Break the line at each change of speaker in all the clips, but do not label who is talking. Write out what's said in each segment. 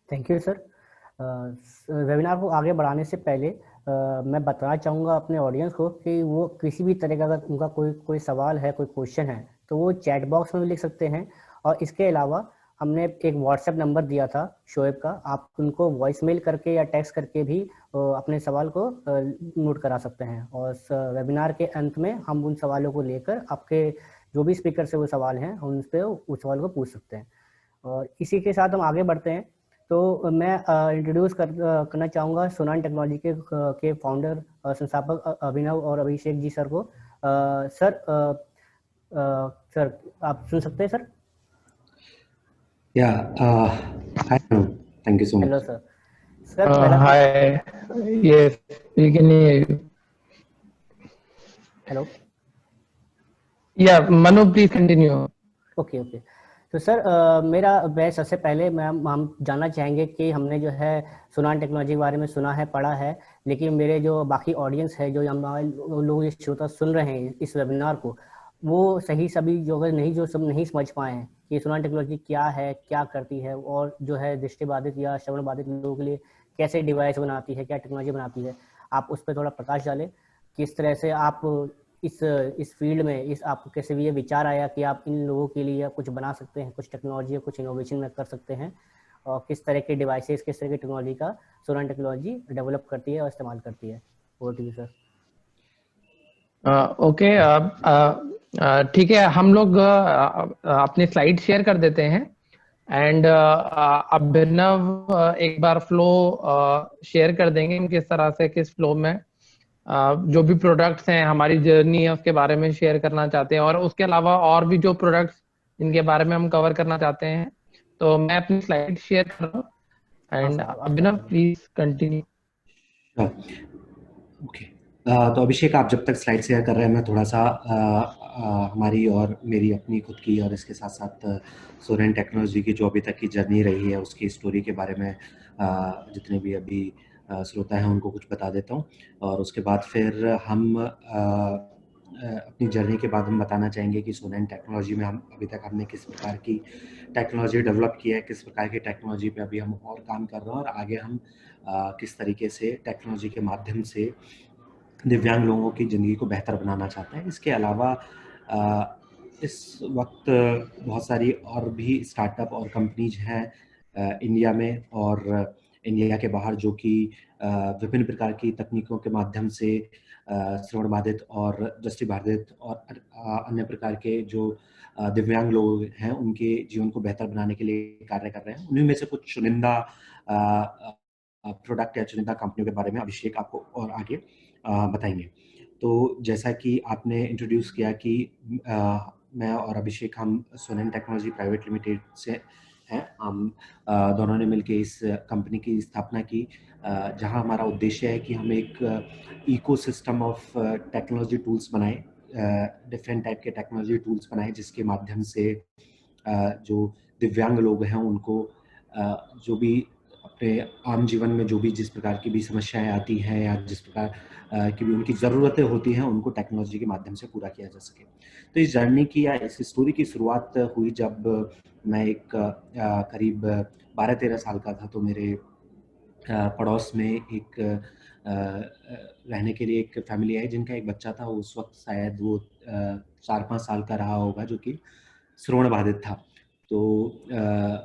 Thank you sir. Webinar को आगे बढ़ाने से पहले मैं बताना चाहूँगा अपने ऑडियंस को कि वो किसी भी तरह का अगर उनका कोई सवाल है, कोई क्वेश्चन है, तो वो चैट बॉक्स में भी लिख सकते हैं। और इसके अलावा हमने एक व्हाट्सएप नंबर दिया था शोएब का, आप उनको वॉइस मेल करके या टेक्स्ट करके भी अपने सवाल को नोट करा सकते हैं। और वेबिनार के अंत में हम उन सवालों को लेकर आपके जो भी स्पीकर से वो सवाल हैं उन पर उस सवाल को पूछ सकते हैं। और इसी के साथ हम आगे बढ़ते हैं। तो मैं इंट्रोड्यूस करना चाहूँगा सोनान टेक्नोलॉजी के फाउंडर संस्थापक अभिनव और अभिषेक जी सर को। सर आप सुन सकते हैं sir?
Hi, thank you so
hello
much.
Sir. Sir पहला
Hi, yes, we can hear you.
Hello.
Yeah, Manu, please continue.
Okay okay. तो सर मैं सबसे पहले हम जानना चाहेंगे कि हमने जो है सोनान टेक्नोलॉजी के बारे में सुना है, पढ़ा है, लेकिन मेरे जो बाकी ऑडियंस है, जो हमारे लोग ये श्रोता सुन रहे हैं इस वेबिनार को, वो सही सभी जो सब नहीं समझ पाए हैं कि सोनान टेक्नोलॉजी क्या है, क्या करती है, और जो है दृष्टिबाधित या श्रवण बाधित लोगों के लिए कैसे डिवाइस बनाती है, क्या टेक्नोलॉजी बनाती है। आप उस पर थोड़ा प्रकाश डालें, किस तरह से आप इस फील्ड में आपको कैसे भी ये विचार आया कि आप इन लोगों के लिए कुछ बना सकते हैं, कुछ टेक्नोलॉजी या कुछ इनोवेशन में कर सकते हैं, और किस तरह के डिवाइसेस, किस तरह की टेक्नोलॉजी का सोनान टेक्नोलॉजी डेवलप करती है और इस्तेमाल करती है। Over to you sir.
Okay, ठीक है, हम लोग अपनी स्लाइड शेयर कर देते हैं एंड अभिनव एक बार फ्लो शेयर कर देंगे किस तरह से, किस फ्लो में जो भी प्रोडक्ट्स हैं, हमारी जर्नी है उसके बारे में शेयर करना चाहते हैं, और उसके अलावा और भी जो प्रोडक्ट्स जिनके बारे में हम कवर करना चाहते हैं। तो मैं अपनी स्लाइड शेयर कर रहा हूँ and Abhinav please continue.
Okay, तो अभिषेक आप जब तक स्लाइड शेयर कर रहे हैं, मैं थोड़ा सा हमारी और मेरी अपनी खुद की और इसके साथ साथ सोनान टेक्नोलॉजी की जो अभी तक की जर्नी रही है उसकी स्टोरी के बारे में जितने भी अभी श्रोता हैं उनको कुछ बता देता हूँ। और उसके बाद फिर हम अपनी जर्नी के बाद हम बताना चाहेंगे कि सोनान टेक्नोलॉजी में हम अभी तक हमने किस प्रकार की टेक्नोलॉजी डेवलप की है, किस प्रकार की टेक्नोलॉजी पे अभी हम और काम कर रहे हैं, और आगे हम किस तरीके से टेक्नोलॉजी के माध्यम से दिव्यांग लोगों की ज़िंदगी को बेहतर बनाना चाहते हैं। इसके अलावा इस वक्त बहुत सारी और भी स्टार्टअप और कंपनीज हैं इंडिया में और इंडिया के बाहर, जो कि विभिन्न प्रकार की तकनीकों के माध्यम से श्रवण बाधित और दृष्टिबाधित और अन्य प्रकार के जो दिव्यांग लोग हैं उनके जीवन को बेहतर बनाने के लिए कार्य कर रहे हैं। उन्हीं में से कुछ चुनिंदा प्रोडक्ट या चुनिंदा कंपनियों के बारे में अभिषेक आपको और आगे बताएंगे। तो जैसा कि आपने इंट्रोड्यूस किया कि मैं और अभिषेक हम सोनान टेक्नोलॉजी प्राइवेट लिमिटेड से हैं। हम दोनों ने मिलकर इस कंपनी की स्थापना की, जहां हमारा उद्देश्य है कि हम एक इकोसिस्टम ऑफ टेक्नोलॉजी टूल्स बनाएं, डिफरेंट टाइप के टेक्नोलॉजी टूल्स बनाएं, जिसके माध्यम से जो दिव्यांग लोग हैं उनको जो भी अपने आम जीवन में जो भी जिस प्रकार की भी समस्याएं आती हैं या जिस प्रकार की भी उनकी ज़रूरतें होती हैं उनको टेक्नोलॉजी के माध्यम से पूरा किया जा सके। तो इस जर्नी की या इस स्टोरी की शुरुआत हुई जब मैं एक करीब 12-13 साल का था। तो मेरे पड़ोस में एक रहने के लिए एक फैमिली आई जिनका एक बच्चा था। उस वक्त शायद वो 4-5 साल का रहा होगा, जो कि श्रवण बाधित था। तो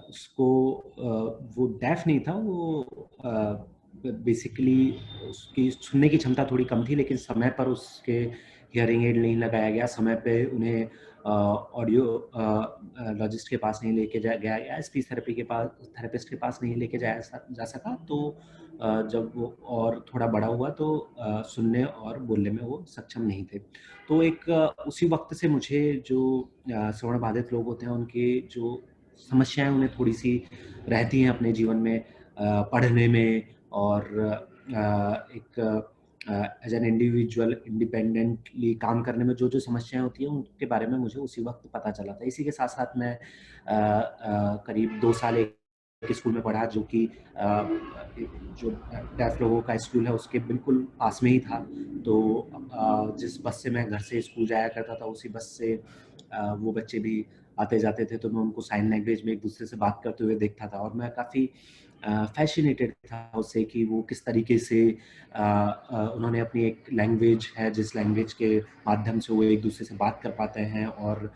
उसको वो डेफ नहीं था, वो बेसिकली उसकी सुनने की क्षमता थोड़ी कम थी, लेकिन समय पर उसके हियरिंग एड नहीं लगाया गया, समय पे उन्हें ऑडियो लॉजिस्ट के पास नहीं लेके गया या स्पीच थेरेपिस्ट के पास नहीं लेके जा सका। तो जब वो और थोड़ा बड़ा हुआ तो सुनने और बोलने में वो सक्षम नहीं थे। तो एक उसी वक्त से मुझे जो श्रवण बाधित लोग होते हैं उनके जो समस्याएं उन्हें थोड़ी सी रहती हैं अपने जीवन में, पढ़ने में और एक एज एन इंडिविजुअल इंडिपेंडेंटली काम करने में जो समस्याएं होती हैं उनके बारे में मुझे उसी वक्त पता चला था। इसी के साथ साथ मैं करीब 2 साल एक स्कूल में पढ़ा, जो कि जो डेफ लोगों का स्कूल है उसके बिल्कुल पास में ही था। तो जिस बस से मैं घर से स्कूल जाया करता था उसी बस से वो बच्चे भी आते जाते थे तो मैं उनको साइन लैंग्वेज में एक दूसरे से बात करते हुए देखता था, और मैं काफ़ी फैसिनेटेड था उससे कि वो किस तरीके से उन्होंने अपनी एक लैंग्वेज है जिस लैंग्वेज के माध्यम से वो एक दूसरे से बात कर पाते हैं। और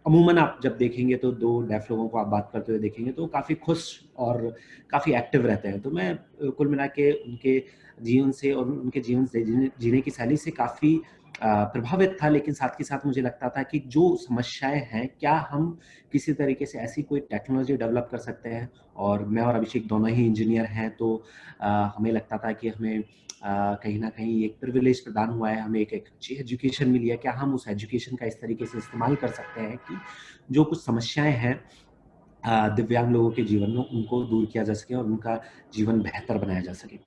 अमूमन आप जब देखेंगे तो दो डेफ लोगों को आप बात करते हुए देखेंगे तो काफ़ी खुश और काफ़ी एक्टिव रहते हैं। तो मैं कुल मिला के उनके जीवन से और उनके जीवन से जीने की शैली से काफ़ी प्रभावित था, लेकिन साथ के साथ मुझे लगता था कि जो समस्याएं हैं, क्या हम किसी तरीके से ऐसी कोई टेक्नोलॉजी डेवलप कर सकते हैं। और मैं और अभिषेक दोनों ही इंजीनियर हैं, तो हमें लगता था कि हमें कहीं ना कहीं एक प्रिविलेज प्रदान हुआ है, हमें एक अच्छी एजुकेशन मिली है, क्या हम उस एजुकेशन का इस तरीके से इस्तेमाल कर सकते हैं कि जो कुछ समस्याएं हैं दिव्यांग लोगों के जीवन में उनको दूर किया जा सके और उनका जीवन बेहतर बनाया जा सके।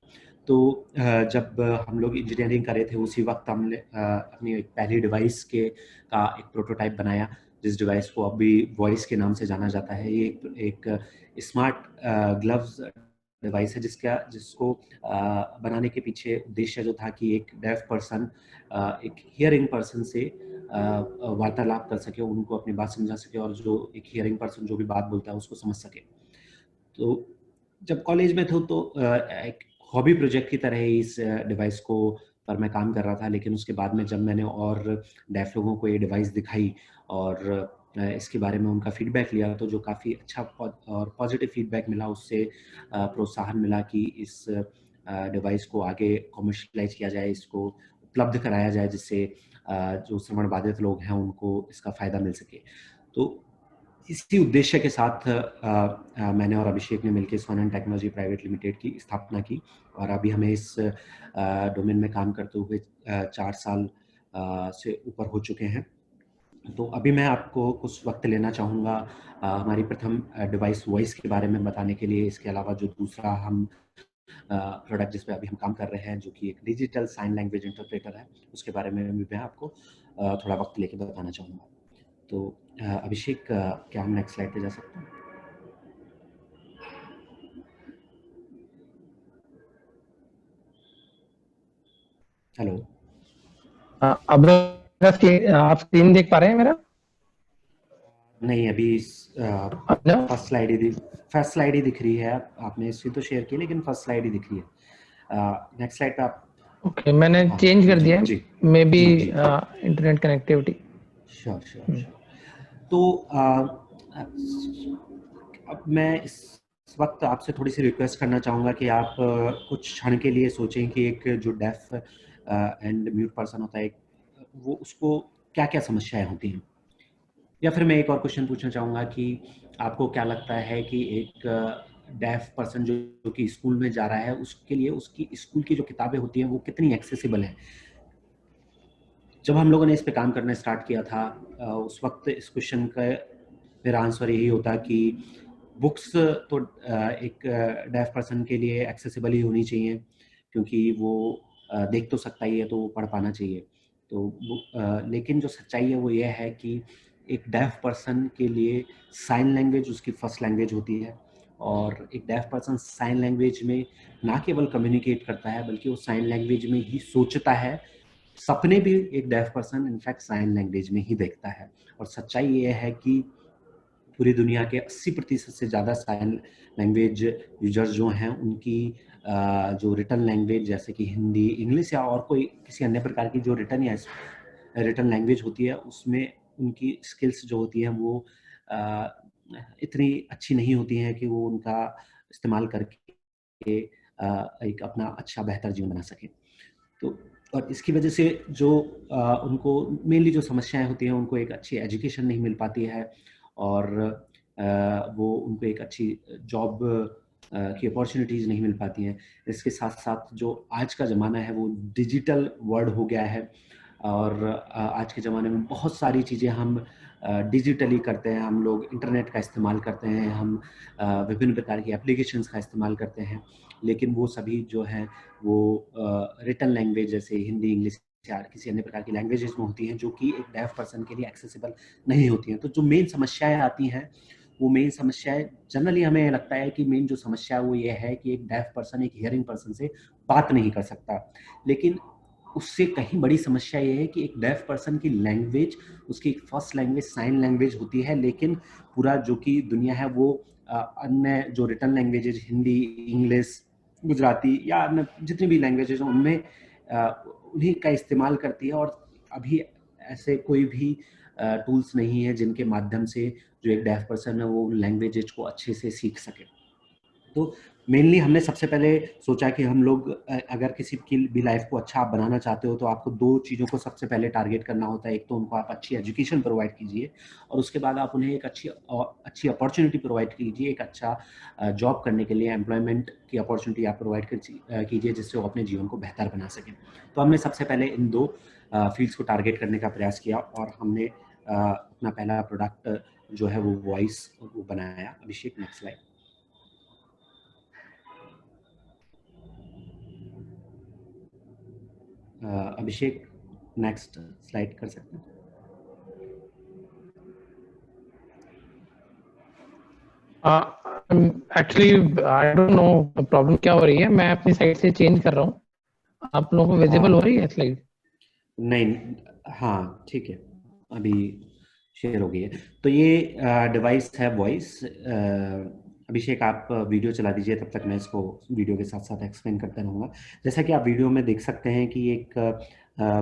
तो जब हम लोग इंजीनियरिंग कर रहे थे उसी वक्त हमने अपनी एक पहली डिवाइस का एक प्रोटोटाइप बनाया, जिस डिवाइस को अभी वॉइस के नाम से जाना जाता है। ये एक स्मार्ट ग्लव्स डिवाइस है जिसको बनाने के पीछे उद्देश्य जो था कि एक डेफ पर्सन एक हियरिंग पर्सन से वार्तालाप कर सके, उनको अपनी बात समझा सके, और जो एक हियरिंग पर्सन जो भी बात बोलता है उसको समझ सके। तो जब कॉलेज में था तो एक हॉबी प्रोजेक्ट की तरह ही इस डिवाइस को पर मैं काम कर रहा था, लेकिन उसके बाद में जब मैंने और डेफ लोगों को ये डिवाइस दिखाई और इसके बारे में उनका फीडबैक लिया, तो जो काफ़ी अच्छा और पॉजिटिव फीडबैक मिला, उससे प्रोत्साहन मिला कि इस डिवाइस को आगे कॉमर्शलाइज किया जाए, इसको उपलब्ध कराया जाए, जिससे जो श्रवण बाधित लोग हैं उनको इसका फ़ायदा मिल सके। तो इसी उद्देश्य के साथ मैंने और अभिषेक ने मिलकर सोनन टेक्नोलॉजी प्राइवेट लिमिटेड की स्थापना की, और अभी हमें इस डोमेन में काम करते हुए 4 साल से ऊपर हो चुके हैं। तो अभी मैं आपको कुछ वक्त लेना चाहूँगा हमारी प्रथम डिवाइस वॉइस के बारे में बताने के लिए। इसके अलावा जो दूसरा हम प्रोडक्ट जिस पे अभी हम काम कर रहे हैं, जो कि एक डिजिटल साइन लैंग्वेज इंटरप्रेटर है, उसके बारे में भी मैं आपको थोड़ा वक्त लेके बताना चाहूँगा। तो अभिषेक, क्या हम नेक्स्ट स्लाइड पे जा सकते हैं? हेलो,
अब आप स्क्रीन देख पा रहे हैं मेरा?
नहीं, अभी फर्स्ट स्लाइड ही दिख रही है। आपने इसकी तो शेयर की, लेकिन फर्स्ट स्लाइड ही दिख रही है। नेक्स्ट स्लाइड पे आप।
ओके, मैंने चेंज कर दिया है, may be internet connectivity.
Sure. तो अब मैं इस वक्त आपसे थोड़ी सी रिक्वेस्ट करना चाहूँगा कि आप कुछ क्षण के लिए सोचें कि एक जो डेफ एंड म्यूट पर्सन होता है, वो उसको क्या क्या समस्याएं होती हैं। या फिर मैं एक और क्वेश्चन पूछना चाहूँगा कि आपको क्या लगता है कि एक डेफ पर्सन जो कि स्कूल में जा रहा है, उसके लिए उसकी स्कूल की जो किताबें होती हैं वो कितनी एक्सेसिबल हैं। जब हम लोगों ने इस पे काम करना स्टार्ट किया था, उस वक्त इस क्वेश्चन का मेरा आंसर यही होता कि बुक्स तो एक डेफ पर्सन के लिए एक्सेसिबल ही होनी चाहिए, क्योंकि वो देख तो सकता ही है, तो वो पढ़ पाना चाहिए। तो लेकिन जो सच्चाई है वो ये है कि एक डेफ पर्सन के लिए साइन लैंग्वेज उसकी फर्स्ट लैंग्वेज होती है, और एक डेफ पर्सन साइन लैंग्वेज में ना केवल कम्युनिकेट करता है, बल्कि वो साइन लैंग्वेज में ही सोचता है। सपने भी एक deaf person in fact sign language में ही देखता है। और सच्चाई ये है कि पूरी दुनिया के 80% से ज़्यादा साइन लैंग्वेज यूजर्स जो हैं, उनकी जो रिटन लैंग्वेज जैसे कि हिंदी, इंग्लिश या और कोई किसी अन्य प्रकार की जो रिटन लैंग्वेज होती है, उसमें उनकी स्किल्स जो होती हैं वो इतनी अच्छी नहीं होती हैं कि वो उनका इस्तेमाल करके एक अपना अच्छा बेहतर जीवन बना सकें। तो और इसकी वजह से जो उनको मेनली जो समस्याएं होती हैं, उनको एक अच्छी एजुकेशन नहीं मिल पाती है, और वो उनको एक अच्छी जॉब की अपॉर्चुनिटीज़ नहीं मिल पाती हैं। इसके साथ साथ जो आज का ज़माना है वो डिजिटल वर्ल्ड हो गया है, और आज के ज़माने में बहुत सारी चीज़ें हम डिजिटली करते हैं। हम लोग इंटरनेट का इस्तेमाल करते हैं, हम विभिन्न प्रकार की एप्लीकेशंस का इस्तेमाल करते हैं, लेकिन वो सभी जो हैं वो रिटन लैंग्वेज जैसे हिंदी, इंग्लिश या किसी अन्य प्रकार की लैंग्वेजेस में होती हैं, जो कि एक डेफ पर्सन के लिए एक्सेसिबल नहीं होती हैं। तो जो मेन समस्याएं आती हैं, वो मेन समस्याएं जनरली हमें लगता है कि मेन जो समस्या है वो ये है कि एक डेफ पर्सन एक हियरिंग पर्सन से बात नहीं कर सकता। लेकिन उससे कहीं बड़ी समस्या ये है कि एक डेफ पर्सन की लैंग्वेज, उसकी एक फर्स्ट लैंग्वेज साइन लैंग्वेज होती है, लेकिन पूरा जो कि दुनिया है वो अन्य जो written languages, Hindi, English, Gujarati या अन्य जितनी भी लैंग्वेजेज हैं उनमें उन्हीं का इस्तेमाल करती है। और अभी ऐसे कोई भी टूल्स नहीं है जिनके माध्यम से जो एक डेफ पर्सन है वो लैंग्वेजेज को अच्छे से सीख सके। तो मेनली हमने सबसे पहले सोचा कि हम लोग अगर किसी की भी लाइफ को अच्छा आप बनाना चाहते हो तो आपको दो चीज़ों को सबसे पहले टारगेट करना होता है। एक तो उनको आप अच्छी एजुकेशन प्रोवाइड कीजिए और उसके बाद आप उन्हें एक अच्छी अपॉर्चुनिटी प्रोवाइड कीजिए, एक अच्छा जॉब करने के लिए एम्प्लॉयमेंट की अपॉर्चुनिटी आप प्रोवाइड कीजिए जिससे वो अपने जीवन को बेहतर बना सकें। तो हमने सबसे पहले इन दो फील्ड्स को टारगेट करने का प्रयास किया और हमने अपना पहला प्रोडक्ट जो है वो वॉइस वो बनाया। अभिषेक, नेक्स्ट स्लाइड। अभिषेक नेक्स्ट स्लाइड कर सकते हैं।
Actually I don't know problem क्या हो रही है, मैं अपनी साइड से चेंज कर रहा हूँ। आप लोगों को विजिबल हो रही है स्लाइड?
नहीं, हाँ ठीक है, अभी शेयर हो गई है। तो ये डिवाइस है वॉइस। अभिषेक आप वीडियो चला दीजिए, तब तक मैं इसको वीडियो के साथ साथ एक्सप्लेन करता रहूँगा। जैसा कि आप वीडियो में देख सकते हैं कि एक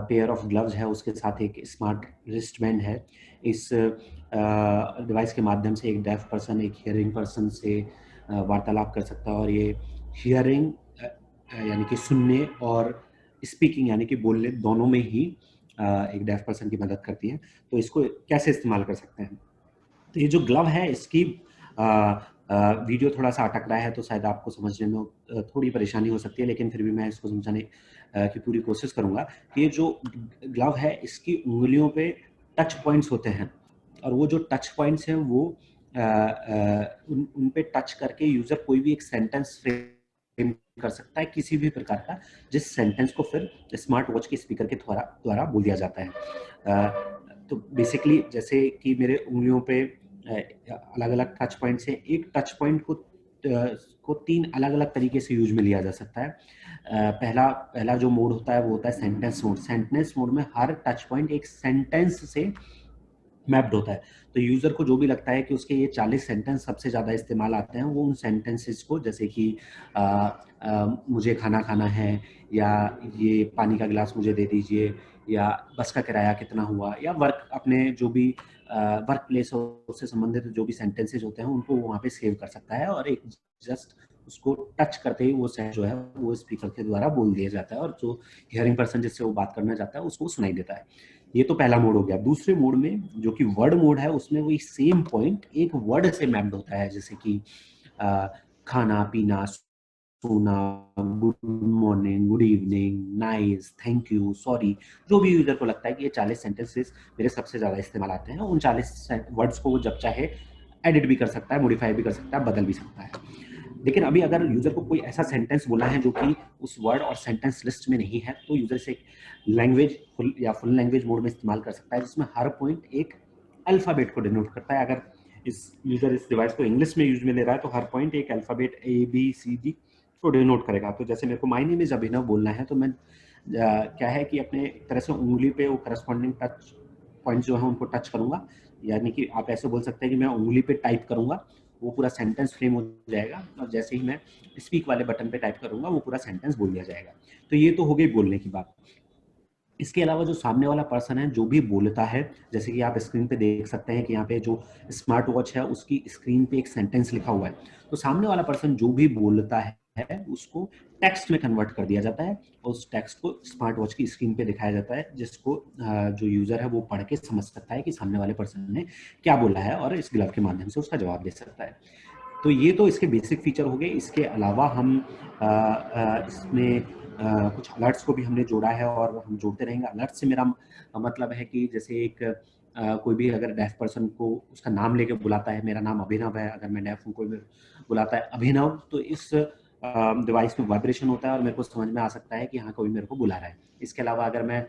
पेयर ऑफ ग्लव्स है, उसके साथ एक स्मार्ट रिस्टबैंड है। इस डिवाइस के माध्यम से एक डेफ पर्सन एक हियरिंग पर्सन से वार्तालाप कर सकता है और ये हियरिंग यानी कि सुनने और स्पीकिंग यानी कि बोलने दोनों में ही एक डेफ पर्सन की मदद करती है। तो इसको कैसे इस्तेमाल कर सकते हैं? तो ये जो ग्लव है इसकी वीडियो थोड़ा सा अटक रहा है तो शायद आपको समझने में थोड़ी परेशानी हो सकती है, लेकिन फिर भी मैं इसको समझाने की पूरी कोशिश करूंगा कि ये जो ग्लव है इसकी उंगलियों पे टच पॉइंट्स होते हैं और वो जो टच पॉइंट्स हैं वो उन पे टच करके यूजर कोई भी एक सेंटेंस फ्रेम कर सकता है किसी भी प्रकार का, जिस सेंटेंस को फिर स्मार्ट वॉच के स्पीकर के द्वारा बोल दिया जाता है। तो बेसिकली जैसे कि मेरे उंगलियों पे अलग अलग टच पॉइंट्स हैं, एक टच पॉइंट को तीन अलग अलग तरीके से यूज में लिया जा सकता है। पहला जो मोड होता है वो होता है सेंटेंस मोड। सेंटेंस मोड में हर टच पॉइंट एक सेंटेंस से मैप्ड होता है। तो यूजर को जो भी लगता है कि उसके ये 40 सेंटेंस सबसे ज्यादा इस्तेमाल आते हैं, वो उन सेंटेंसेस को, जैसे कि मुझे खाना खाना है, या ये पानी का गिलास मुझे दे दीजिए, या बस का किराया कितना हुआ, या वर्क अपने जो भी वर्क प्लेस से संबंधित जो भी सेंटेंसेस होते हैं उनको वहाँ पे सेव कर सकता है और एक जस्ट उसको टच करते ही वो सेंटेंस जो है वो स्पीकर के द्वारा बोल दिया जाता है और जो हियरिंग पर्सन जिससे वो बात करना चाहता है उसको सुनाई देता है। ये तो पहला मोड हो गया। दूसरे मोड में जो कि वर्ड मोड है उसमें वही सेम पॉइंट एक वर्ड से मैप्ड होता है, जैसे कि खाना पीना, सोना, good morning, good evening, nice, thank you, sorry, जो भी यूजर को लगता है कि ये 40 सेंटेंसेस मेरे सबसे ज्यादा इस्तेमाल आते हैं, उन 40 वर्ड्स को वो जब चाहे एडिट भी कर सकता है, मॉडिफाई भी कर सकता है, बदल भी सकता है। लेकिन अभी अगर यूजर को कोई ऐसा सेंटेंस बोलना है जो कि उस वर्ड और सेंटेंस लिस्ट में नहीं है, तो यूजर से लैंग्वेज फुल लैंग्वेज मोड में इस्तेमाल कर सकता है, जिसमें हर पॉइंट एक अल्फाबेट को डिनोट करता है। अगर इस डिवाइस को इंग्लिश में यूज में ले रहा है तो हर पॉइंट एक अल्फाबेट ABCD को डिनोट करेगा। तो जैसे मेरे को माय नेम इज अभिनव बोलना है तो मैं क्या है कि अपने एक तरह से उंगली पे वो करस्पॉन्डिंग टच पॉइंट जो है उनको टच करूंगा, यानी कि आप ऐसे बोल सकते हैं कि मैं उंगली पे टाइप करूंगा, वो पूरा सेंटेंस फ्रेम हो जाएगा, और जैसे ही मैं स्पीक वाले बटन पे टाइप करूंगा वो पूरा सेंटेंस बोल दिया जाएगा। तो ये तो हो गई बोलने की बात। इसके अलावा जो सामने वाला पर्सन है जो भी बोलता है, जैसे कि आप स्क्रीन पे देख सकते हैं कि यहाँ पे जो स्मार्ट वॉच है उसकी स्क्रीन पे एक सेंटेंस लिखा हुआ है, तो सामने वाला पर्सन जो भी बोलता है उसको टेक्स्ट में कन्वर्ट कर दिया जाता है और उस टेक्स्ट को स्मार्ट वॉच की स्क्रीन पे दिखाया जाता है, जिसको जो यूजर है वो पढ़ के समझ सकता है कि सामने वाले पर्सन ने क्या बोला है और इस ग्लव के माध्यम से उसका जवाब दे सकता है। तो ये तो इसके बेसिक फीचर हो गए। इसके अलावा हम इसमें कुछ अलर्ट्स को भी हमने जोड़ा है और हम जोड़ते रहेंगे। अलर्ट से मेरा मतलब है कि जैसे एक कोई भी अगर डेफ पर्सन को उसका नाम लेके बुलाता है, मेरा नाम अभिनव है, अगर मैं डेफ हूँ, कोई बुलाता है अभिनव, तो इस डिवाइस में वाइब्रेशन होता है और मेरे को समझ में आ सकता है कि हाँ कोई मेरे को बुला रहा है। इसके अलावा अगर मैं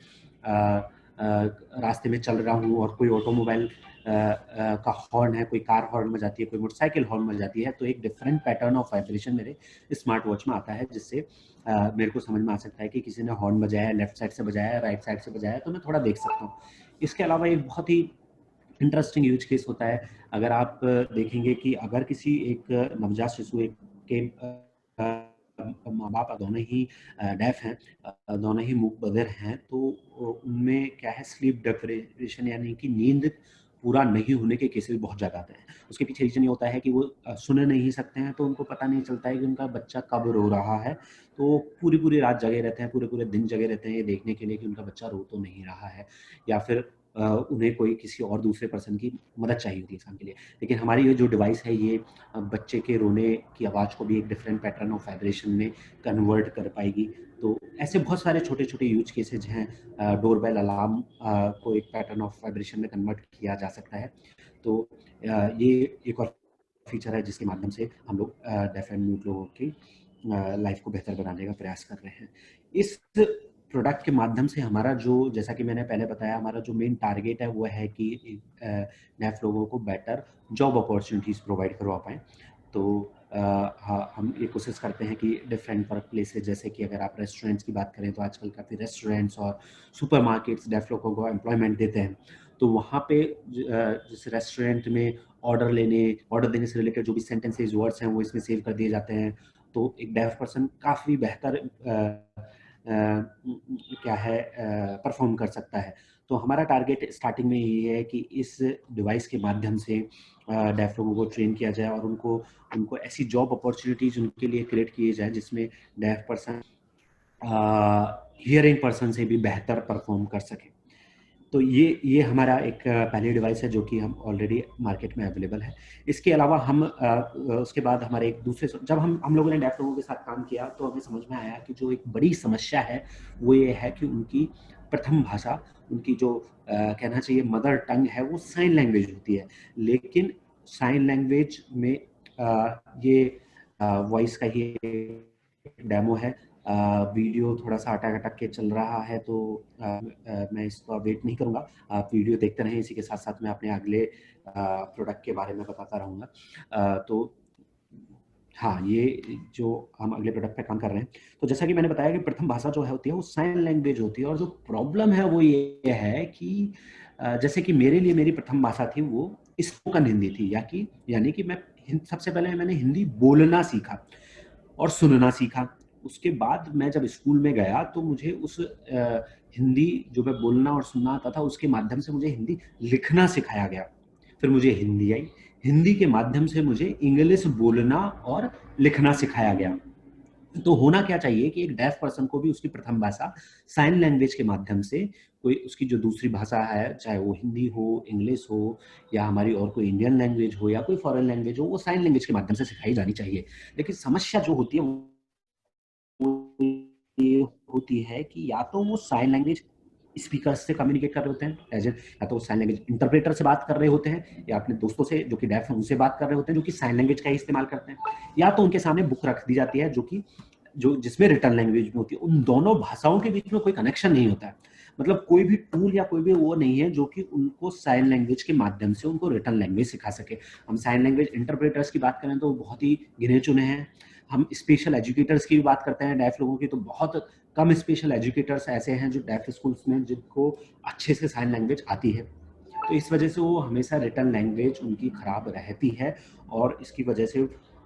रास्ते में चल रहा हूँ और कोई ऑटोमोबाइल का हॉर्न है, कोई कार हॉर्न बजाती है, कोई मोटरसाइकिल हॉर्न बजाती है, तो एक डिफरेंट पैटर्न ऑफ वाइब्रेशन मेरे स्मार्ट वॉच में आता है, जिससे मेरे को समझ में आ सकता है कि किसी ने हॉर्न बजाया है, लेफ्ट साइड से बजाया है, राइट साइड से बजाया है, तो मैं थोड़ा देख सकता हूँ। इसके अलावा एक बहुत ही इंटरेस्टिंग यूज केस होता है, अगर आप देखेंगे कि अगर किसी एक नवजात शिशु एक के माँ बाप दोनों ही डेफ हैं, दोनों ही मूक बधिर हैं, तो उनमें क्या है, स्लीप डेप्रिवेशन यानी कि नींद पूरा नहीं होने के केसेस बहुत ज़्यादा आते हैं। उसके पीछे रीजन ये होता है कि वो सुन नहीं सकते हैं, तो उनको पता नहीं चलता है कि उनका बच्चा कब रो रहा है, तो पूरी पूरी रात जगे रहते हैं, पूरे पूरे दिन जगे रहते हैं ये देखने के लिए कि उनका बच्चा रो तो नहीं रहा है, या फिर उन्हें कोई किसी और दूसरे पर्सन की मदद चाहिए होती है इस काम के लिए। लेकिन हमारी ये जो डिवाइस है, ये बच्चे के रोने की आवाज़ को भी एक डिफरेंट पैटर्न ऑफ वाइब्रेशन में कन्वर्ट कर पाएगी। तो ऐसे बहुत सारे छोटे छोटे यूज केसेज हैं। डोरबेल अलार्म को एक पैटर्न ऑफ वाइब्रेशन में कन्वर्ट किया जा सकता है। तो ये एक और फीचर है जिसके माध्यम से हम लोग डेफ एंड म्यूट लोगों की लाइफ को बेहतर बनाने का प्रयास कर रहे हैं। इस प्रोडक्ट के माध्यम से हमारा जो, जैसा कि मैंने पहले बताया, हमारा जो मेन टारगेट है वो है कि डेफ लोगों को बेटर जॉब अपॉर्चुनिटीज़ प्रोवाइड करवा पाएँ। तो हाँ, हम ये कोशिश करते हैं कि डिफरेंट वर्क प्लेसेस, जैसे कि अगर आप रेस्टोरेंट्स की बात करें तो आजकल काफ़ी रेस्टोरेंट्स और सुपरमार्केट्स डेफ लोगों को एम्प्लॉयमेंट देते हैं। तो वहाँ पे जिस रेस्टोरेंट में ऑर्डर देने से रिलेटेड जो भी सेंटेंसेस वर्ड्स हैं वो इसमें सेव कर दिए जाते हैं। तो एक डेफ पर्सन काफ़ी बेहतर क्या है परफॉर्म कर सकता है। तो हमारा टारगेट स्टार्टिंग में ये है कि इस डिवाइस के माध्यम से डेफ लोगों को ट्रेन किया जाए और उनको ऐसी जॉब अपॉर्चुनिटीज उनके लिए क्रिएट किए जाए जिसमें डेफ पर्सन हियरिंग पर्सन से भी बेहतर परफॉर्म कर सके। तो ये हमारा एक पहली डिवाइस है जो कि हम ऑलरेडी मार्केट में अवेलेबल है। इसके अलावा हम उसके बाद हमारे एक दूसरे, जब हम लोगों ने डेफ लोगों के साथ काम किया तो हमें समझ में आया कि जो एक बड़ी समस्या है वो ये है कि उनकी प्रथम भाषा, उनकी जो कहना चाहिए मदर टंग है, वो साइन लैंग्वेज होती है। लेकिन साइन लैंग्वेज में ये वॉइस का ही डेमो है। वीडियो थोड़ा सा अटक अटक के चल रहा है, तो मैं इसको वेट नहीं करूंगा, आप वीडियो देखते रहें। इसी के साथ साथ मैं अपने अगले प्रोडक्ट के बारे में बताता रहूँगा। तो हाँ, ये जो हम अगले प्रोडक्ट पे काम कर रहे हैं, तो जैसा कि मैंने बताया कि प्रथम भाषा जो है होती है वो साइन लैंग्वेज होती है। और जो प्रॉब्लम है वो ये है कि जैसे कि मेरे लिए मेरी प्रथम भाषा थी वो स्पोकन हिंदी थी, यानी कि मैं सबसे पहले मैंने हिंदी बोलना सीखा और सुनना सीखा। उसके बाद मैं जब स्कूल में गया तो मुझे उस हिंदी जो मैं बोलना और सुनना आता था उसके माध्यम से मुझे हिंदी लिखना सिखाया गया। फिर मुझे हिंदी आई, हिंदी के माध्यम से मुझे इंग्लिश बोलना और लिखना सिखाया गया। तो होना क्या चाहिए कि एक डेफ पर्सन को भी उसकी प्रथम भाषा साइन लैंग्वेज के माध्यम से, कोई उसकी जो दूसरी भाषा है, चाहे वो हिंदी हो, इंग्लिश हो, या हमारी और कोई इंडियन लैंग्वेज हो या कोई फॉरेन लैंग्वेज हो, वो साइन लैंग्वेज के माध्यम से सिखाई जानी चाहिए। लेकिन समस्या जो होती है ये होती है कि या तो वो साइन लैंग्वेज स्पीकर से कम्युनिकेट कर रहे होते हैं, या तो साइन लैंग्वेज इंटरप्रेटर से बात कर रहे होते हैं, या अपने दोस्तों से जो कि डेफ हैं उनसे बात कर रहे होते हैं जो कि साइन लैंग्वेज का ही इस्तेमाल करते हैं, या तो उनके सामने बुक रख दी जाती है जो जिसमें रिटर्न लैंग्वेज में होती है। उन दोनों भाषाओं के बीच में कोई कनेक्शन नहीं होता है। मतलब कोई भी टूल या कोई भी वो नहीं है जो कि उनको साइन लैंग्वेज के माध्यम से उनको रिटर्न लैंग्वेज सिखा सके। हम साइन लैंग्वेज इंटरप्रेटर्स की बात करें तो बहुत ही गिने चुने हैं। हम स्पेशल एजुकेटर्स की भी बात करते हैं डेफ लोगों की, तो बहुत कम स्पेशल एजुकेटर्स ऐसे हैं जो डेफ स्कूल्स में जिनको अच्छे से साइन लैंग्वेज आती है। तो इस वजह से वो हमेशा रिटर्न लैंग्वेज उनकी खराब रहती है, और इसकी वजह से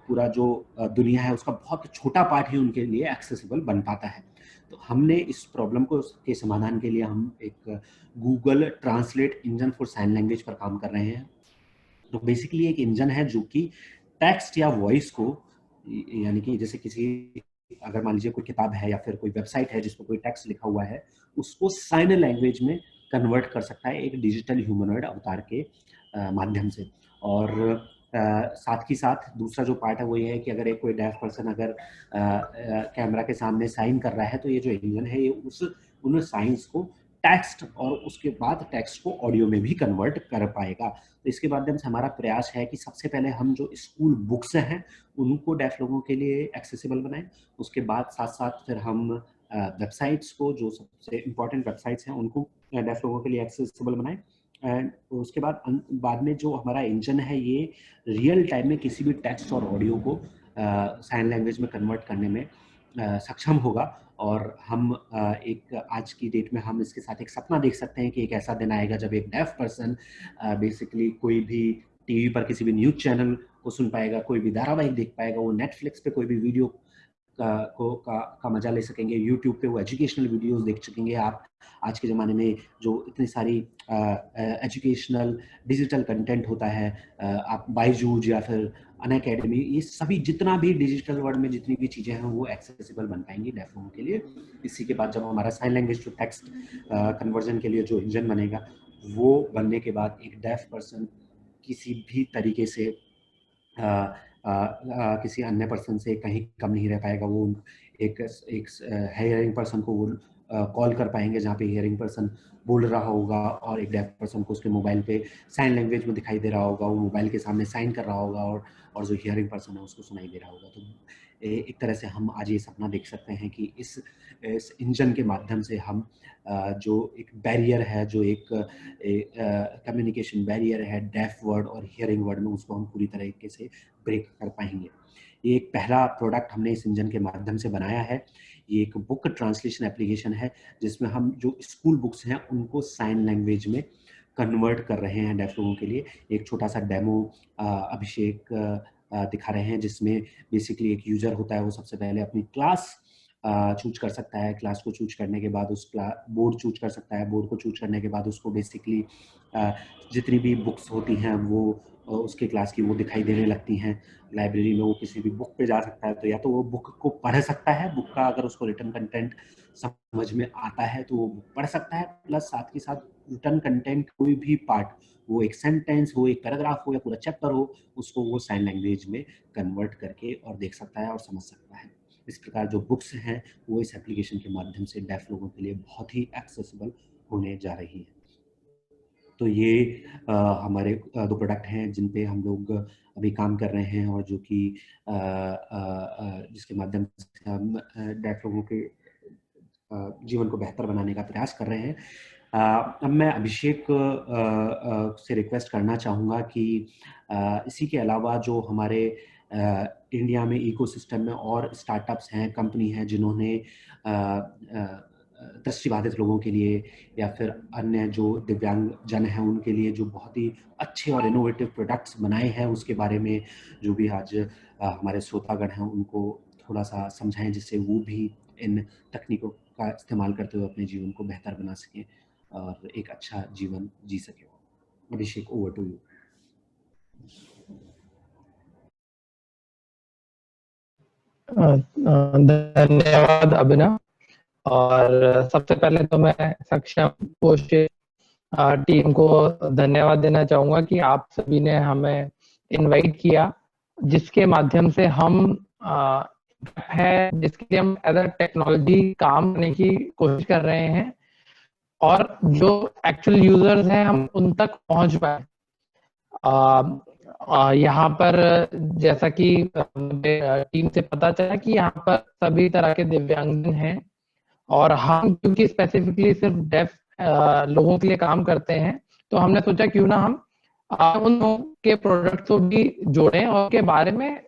पूरा जो दुनिया है उसका बहुत छोटा पार्ट ही उनके लिए एक्सेसिबल बन पाता है। तो हमने इस प्रॉब्लम को के समाधान के लिए हम एक Google translate engine for sign language पर काम कर रहे हैं। तो बेसिकली एक इंजन है जो कि टेक्स्ट या वॉइस को, यानी कि जैसे अगर मान लीजिए कोई किताब है या फिर कोई वेबसाइट है जिस पर कोई टेक्स्ट लिखा हुआ है, उसको साइन लैंग्वेज में कन्वर्ट कर सकता है एक डिजिटल ह्यूमनॉइड अवतार के माध्यम से। और साथ ही साथ दूसरा जो पार्ट है वो ये है कि अगर एक कोई डेफ पर्सन अगर कैमरा के सामने साइन कर रहा है, तो ये जो इंजन है ये उन साइंस को टेक्स्ट और उसके बाद टेक्स्ट को ऑडियो में भी कन्वर्ट कर पाएगा। तो इसके माध्यम से हमारा प्रयास है कि सबसे पहले हम जो स्कूल बुक्स हैं उनको डेफ लोगों के लिए एक्सेसिबल बनाएं। उसके बाद साथ साथ फिर हम वेबसाइट्स को, जो सबसे इम्पोर्टेंट वेबसाइट्स हैं उनको डेफ लोगों के लिए एक्सेसिबल बनाएं। एंड उसके बाद बाद में जो हमारा इंजन है ये रियल टाइम में किसी भी टेक्स्ट और ऑडियो को साइन लैंग्वेज में कन्वर्ट करने में सक्षम होगा। और हम एक आज की डेट में हम इसके साथ एक सपना देख सकते हैं कि एक ऐसा दिन आएगा जब एक डेफ पर्सन बेसिकली कोई भी टीवी पर किसी भी न्यूज़ चैनल को सुन पाएगा, कोई भी धारावाहिक देख पाएगा, वो नेटफ्लिक्स पे कोई भी वीडियो का मजा ले सकेंगे, यूट्यूब पे वो एजुकेशनल वीडियोस देख सकेंगे। आप आज के ज़माने में जो इतनी सारी एजुकेशनल डिजिटल कंटेंट होता है, आप बायजूज या फिर अनअकैडमी, ये सभी जितना भी डिजिटल वर्ल्ड में जितनी भी चीज़ें हैं वो एक्सेसिबल बन पाएंगी डेफ लोगों के लिए। इसी के बाद जब हमारा sign language to text conversion के लिए जो इंजन बनेगा, वो बनने के बाद एक डेफ पर्सन किसी भी तरीके से किसी अन्य पर्सन से कहीं कम नहीं रह पाएगा। वो एक एक हेयरिंग पर्सन को वो कॉल कर पाएंगे जहाँ पे हियरिंग पर्सन बोल रहा होगा और एक डेफ पर्सन को उसके मोबाइल पे साइन लैंग्वेज में दिखाई दे रहा होगा, वो मोबाइल के सामने साइन कर रहा होगा और जो हियरिंग पर्सन है उसको सुनाई दे रहा होगा। तो एक तरह से हम आज ये सपना देख सकते हैं कि इस इंजन के माध्यम से हम जो एक बैरियर है, जो एक कम्युनिकेशन बैरियर है डेफ वर्ड और हियरिंग वर्ड में, उसको हम पूरी तरीके से ब्रेक कर पाएंगे। ये एक पहला प्रोडक्ट हमने इस इंजन के माध्यम से बनाया है। ये एक बुक ट्रांसलेशन एप्लीकेशन है जिसमें हम जो स्कूल बुक्स हैं उनको साइन लैंग्वेज में कन्वर्ट कर रहे हैं डेफ लोगों के लिए। एक छोटा सा डेमो अभिषेक दिखा रहे हैं जिसमें बेसिकली एक यूजर होता है, वो सबसे पहले अपनी क्लास चूज कर सकता है। क्लास को चूज करने के बाद उस बोर्ड चूज कर सकता है। बोर्ड को चूज करने के बाद उसको बेसिकली जितनी भी बुक्स होती हैं वो उसके क्लास की वो दिखाई देने लगती हैं। लाइब्रेरी में वो किसी भी बुक पे जा सकता है, तो या तो वो बुक को पढ़ सकता है, बुक का अगर उसको रिटर्न कंटेंट समझ में आता है तो वो पढ़ सकता है, प्लस साथ के साथ रिटर्न कंटेंट कोई भी पार्ट, वो एक सेंटेंस हो, एक पैराग्राफ हो या पूरा चैप्टर हो, उसको वो साइन लैंग्वेज में कन्वर्ट करके और देख सकता है और समझ सकता है। इस प्रकार जो बुक्स हैं वो इस एप्लीकेशन के माध्यम से डेफ लोगों के लिए बहुत ही एक्सेसिबल होने जा रही है। तो ये हमारे दो प्रोडक्ट हैं जिन पे हम लोग अभी काम कर रहे हैं और जो कि जिसके माध्यम से हम डेफ लोगों के जीवन को बेहतर बनाने का प्रयास कर रहे हैं। अब मैं अभिषेक से रिक्वेस्ट करना चाहूँगा कि इसी के अलावा जो हमारे इंडिया में इकोसिस्टम में और स्टार्टअप्स हैं, कंपनी हैं जिन्होंने दृष्टिबाधित लोगों के लिए या फिर अन्य जो दिव्यांग जन हैं उनके लिए जो बहुत ही अच्छे और इनोवेटिव प्रोडक्ट्स बनाए हैं, उसके बारे में जो भी आज हमारे श्रोतागण हैं उनको थोड़ा सा समझाएं, जिससे वो भी इन तकनीकों का इस्तेमाल करते हुए अपने जीवन को बेहतर बना सकें और एक अच्छा जीवन जी सके। अभिषेक, ओवर टू यू।
धन्यवाद अभिनव। और सबसे पहले तो मैं सक्षम कोशिश टीम को धन्यवाद देना चाहूंगा कि आप सभी ने हमें इनवाइट किया, जिसके माध्यम से हम है जिसके लिए हम एज अ टेक्नोलॉजी काम करने की कोशिश कर रहे हैं और जो एक्चुअल यूजर्स हैं हम उन तक पहुंच पाए। यहाँ पर जैसा कि टीम से पता चला कि यहाँ पर सभी तरह के दिव्यांगजन हैं और हम क्योंकि स्पेसिफिकली सिर्फ डेफ लोगों के लिए काम करते हैं, तो हमने सोचा क्यों ना हम उन लोगों के प्रोडक्ट को भी जोड़ें और उनके बारे में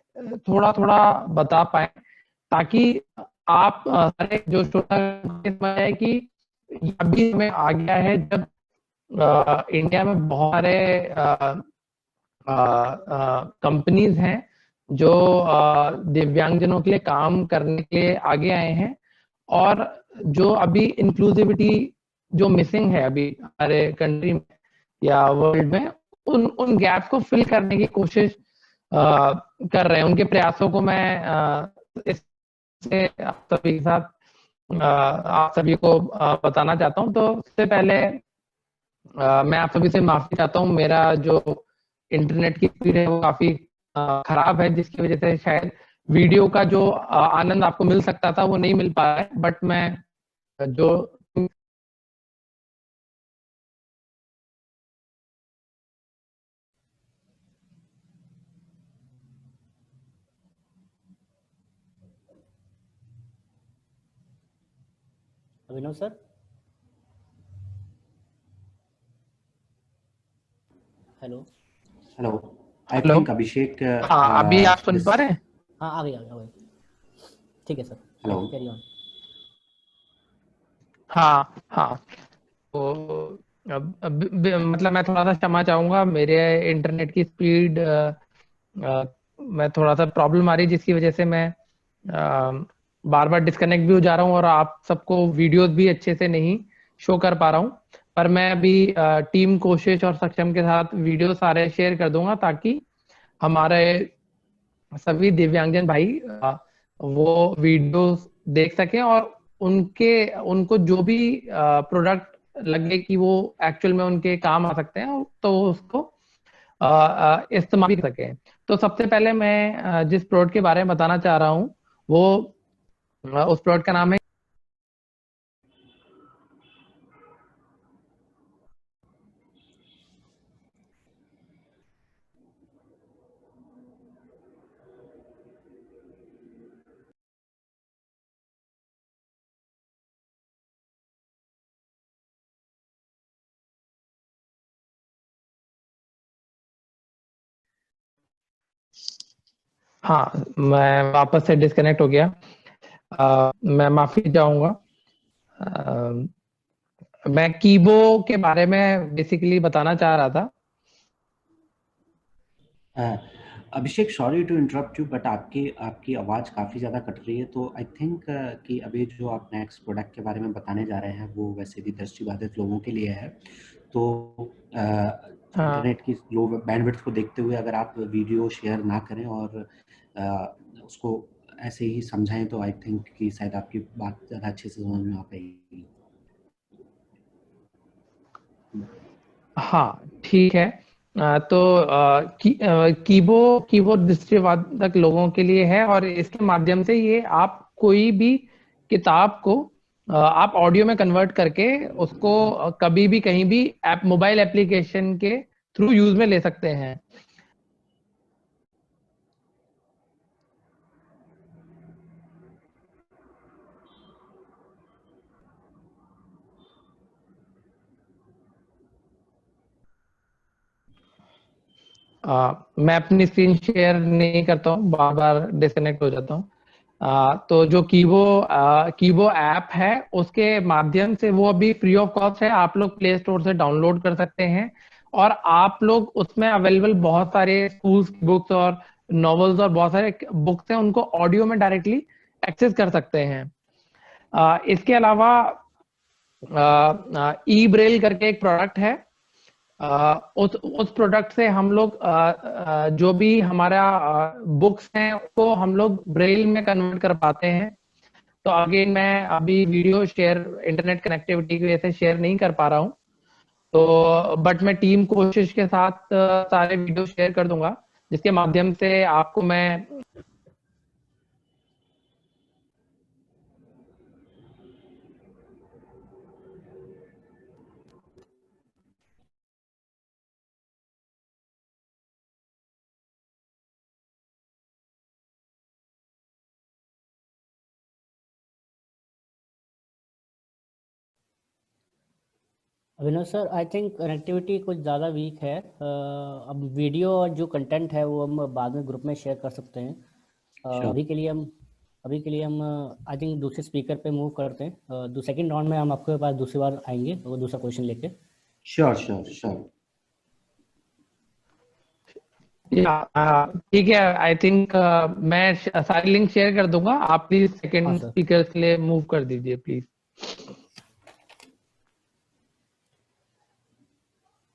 थोड़ा थोड़ा बता पाए, ताकि आप सारे जो श्रोता है कि अभी हमें आ गया है जब इंडिया में बहुत सारे कंपनीज हैं जो दिव्यांगजनों के लिए काम करने के लिए आगे आए हैं और जो अभी इंक्लूसिविटी जो मिसिंग है अभी हमारे कंट्री में या वर्ल्ड में, उन गैप्स को फिल करने की कोशिश कर रहे हैं। उनके प्रयासों को मैं इससे आप सभी के साथ आप सभी को बताना चाहता हूं। तो सबसे पहले मैं आप सभी से माफी चाहता हूं, मेरा जो इंटरनेट की स्पीड है वो काफी खराब है, जिसकी वजह से शायद वीडियो का जो आनंद आपको मिल सकता था वो नहीं मिल पा रहा है। बट मैं जो
अभिनव सर। हेलो
हेलो, आई
हेलो।
थिंक अभिषेक
हाँ, अभी आप सुन पा रहे हैं?
हाँ, आ गई। ठीक है सर,
हेलो।
Carry on.
हाँ हाँ। तो मतलब मैं थोड़ा सा क्षमा चाहूंगा, मेरे इंटरनेट की स्पीड मैं थोड़ा सा प्रॉब्लम आ रही है, जिसकी वजह से मैं बार बार डिस्कनेक्ट भी हो जा रहा हूँ और आप सबको वीडियोस भी अच्छे से नहीं शो कर पा रहा हूँ। पर मैं अभी टीम कोशिश और सक्षम के साथ वीडियो सारे शेयर कर दूंगा, ताकि हमारे सभी दिव्यांगजन भाई वो वीडियोस देख सकें और उनके उनको जो भी प्रोडक्ट लगे कि वो एक्चुअल में उनके काम आ सकते हैं, तो उसको इस्तेमाल भी कर सकें। तो सबसे पहले मैं जिस प्रोडक्ट के बारे में बताना चाह रहा हूँ, वो उस प्रोडक्ट का नाम है। हाँ, मैं वापस से डिस्कनेक्ट हो गया। मैं माफी चाहूंगा। मैं कीबो के बारे में बेसिकली बताना चाह रहा था।
Abhishek, sorry to interrupt you, but आपकी आपकी आवाज़ काफ़ी ज़्यादा कट रही है। तो आई थिंक कि अभी जो आप नेक्स्ट प्रोडक्ट के बारे में बताने जा रहे हैं वो वैसे भी दृष्टिबाधित लोगों के लिए है। तो
हाँ
इंटरनेट की लो बैंडविड्थ को देखते हुए अगर आप वीडियो शेयर ना करें और उसको ऐसे ही समझाएं, तो आई थिंक कि शायद आपकी बात ज़्यादा अच्छे से समझ में आ पाएगी।
हाँ, ठीक है। तो कीबोर्ड दृष्टिबाधक लोगों के लिए है, और इसके माध्यम से ये आप कोई भी किताब को आप ऑडियो में कन्वर्ट करके उसको कभी भी कहीं भी मोबाइल एप्लीकेशन के थ्रू यूज में ले सकते हैं। मैं अपनी स्क्रीन शेयर नहीं करता हूँ, बार बार डिस्कनेक्ट हो जाता हूँ। तो जो कीबो ऐप है, उसके माध्यम से वो अभी फ्री ऑफ कॉस्ट है, आप लोग प्ले स्टोर से डाउनलोड कर सकते हैं। और आप लोग उसमें अवेलेबल बहुत सारे स्कूल्स की बुक्स और नॉवेल्स और बहुत सारे बुक्स हैं, उनको ऑडियो में डायरेक्टली एक्सेस कर सकते हैं। इसके अलावा ई ब्रेल करके एक प्रोडक्ट है। उस प्रोडक्ट से हम लोग जो भी हमारा बुक्स हैं उसको हम लोग ब्रेल में कन्वर्ट कर पाते हैं। तो अगेन मैं अभी वीडियो शेयर इंटरनेट कनेक्टिविटी की वजह से शेयर नहीं कर पा रहा हूँ। तो बट मैं टीम कोशिश के साथ सारे वीडियो शेयर कर दूंगा, जिसके माध्यम से आपको मैं।
अभिनव सर, आई थिंक कनेक्टिविटी कुछ ज़्यादा वीक है। अब वीडियो और जो कंटेंट है वो हम बाद में ग्रुप में शेयर कर सकते हैं।
श्योर
अभी के लिए हम आई थिंक दूसरे स्पीकर पे मूव करते हैं। सेकंड राउंड में हम आपके पास दूसरी बार आएंगे वो दूसरा क्वेश्चन लेके।
Sure sure sure.
ठीक है, आई थिंक मैं सारी लिंक शेयर कर दूंगा। आप प्लीज
हाँ
सेकंड
सर।
स्पीकर के लिए मूव कर दीजिए प्लीज।